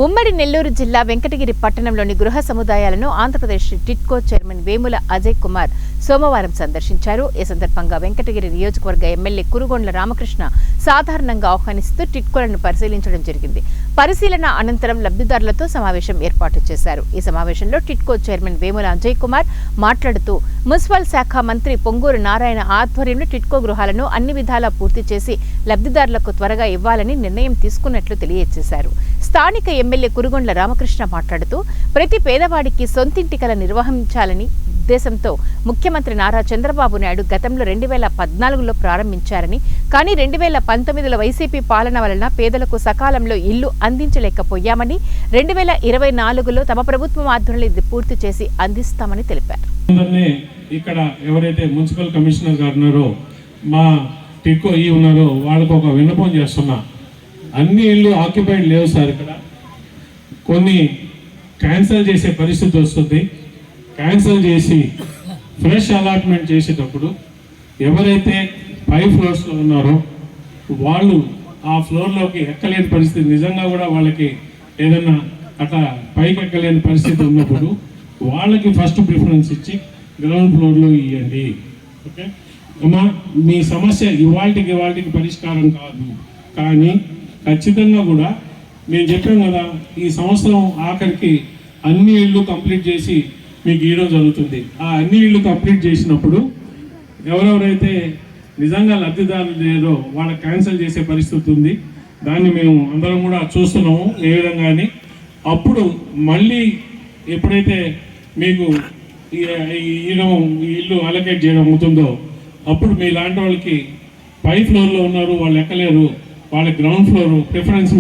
ఉమ్మడి నెల్లూరు జిల్లా వెంకటగిరి పట్టణంలోని గృహ సముదాయాలను ఆంధ్రప్రదేశ్ టిట్కో చైర్మన్ వేముల అజయ్ కుమార్ సోమవారం సందర్శించారు. ఈ సందర్భంగా వెంకటగిరి నియోజకవర్గ ఎమ్మెల్యే కురుగొండ్ల రామకృష్ణ సాధారణంగా ఆహ్వానిస్తూ టిట్కోలను పరిశీలించడం జరిగింది. పరిశీలన అనంతరం లబ్ధిదారులతో సమావేశం ఏర్పాటు చేశారు. ఈ సమావేశంలో టిట్కో చైర్మన్ వేముల అజయ్ కుమార్ మాట్లాడుతూ మున్సిపల్ శాఖ మంత్రి పొంగూరు నారాయణ ఆధ్వర్యంలో టిట్కో గృహాలను అన్ని విధాలా పూర్తి చేసి లబ్ధిదారులకు త్వరగా ఇవ్వాలని నిర్ణయం తీసుకున్నట్లు తెలియజేశారు. స్థానిక ఎమ్మెల్యే కురుగొండ్ల రామకృష్ణ మాట్లాడుతూ ప్రతి పేదవాడికి సొంతింటి కల నిర్వహించాలని ఉద్దేశంతో ముఖ్యమంత్రి నారా చంద్రబాబు నాయుడు గతంలో 2014లో ప్రారంభించారని, కానీ 2019లో వైసీపీ పాలన వలన పేదలకు సకాలంలో ఇల్లు అందించలేకపోయామని 2024లో తమ ప్రభుత్వం ఆధ్వర్యంలో ఇది పూర్తి చేసి అందిస్తామని తెలిపారు. ఇక్కడ ఎవరైతే మున్సిపల్ కమిషనర్ గారు ఉన్నారో, మా టిట్కో ఉన్నారో వాళ్ళకు ఒక విన్నపం చేస్తున్నా. అన్ని ఇళ్ళు ఆక్యుపైడ్ లేవు సార్. ఇక్కడ కొన్ని క్యాన్సిల్ చేసే పరిస్థితి వస్తుంది. క్యాన్సిల్ చేసి ఫ్రెష్ అలాట్మెంట్ చేసేటప్పుడు ఎవరైతే 5 ఫ్లోర్స్లో ఉన్నారో వాళ్ళు ఆ ఫ్లోర్లోకి ఎక్కలేని పరిస్థితి, నిజంగా కూడా వాళ్ళకి ఏదన్నా అట్లా పైకి ఎక్కలేని పరిస్థితి ఉన్నప్పుడు వాళ్ళకి ఫస్ట్ ప్రిఫరెన్స్ ఇచ్చి గ్రౌండ్ ఫ్లోర్లో ఇవ్వండి. ఓకే అమ్మా, మీ సమస్య ఇవాళకి పరిష్కారం కాదు, కానీ ఖచ్చితంగా కూడా మేము చెప్పాం కదా, ఈ సంవత్సరం ఆఖరికి అన్ని ఇళ్ళు కంప్లీట్ చేసి మీకు ఇవ్వడం జరుగుతుంది. ఆ అన్ని ఇళ్ళు కంప్లీట్ చేసినప్పుడు ఎవరెవరైతే నిజంగా లబ్ధిదారులు లేదో వాళ్ళకి క్యాన్సిల్ చేసే పరిస్థితి ఉంది. దాన్ని మేము అందరం కూడా చూస్తున్నాము ఏ విధంగా అని. అప్పుడు మళ్ళీ ఎప్పుడైతే మీకు ఈ ఇల్లు అలొకేట్ చేయడం అవుతుందో అప్పుడు మీ లాంటి వాళ్ళకి 5 ఫ్లోర్లో ఉన్నారు, వాళ్ళు ఎక్కలేరు, వాళ్ళకి గ్రౌండ్ ఫ్లోర్ ప్రిఫరెన్స్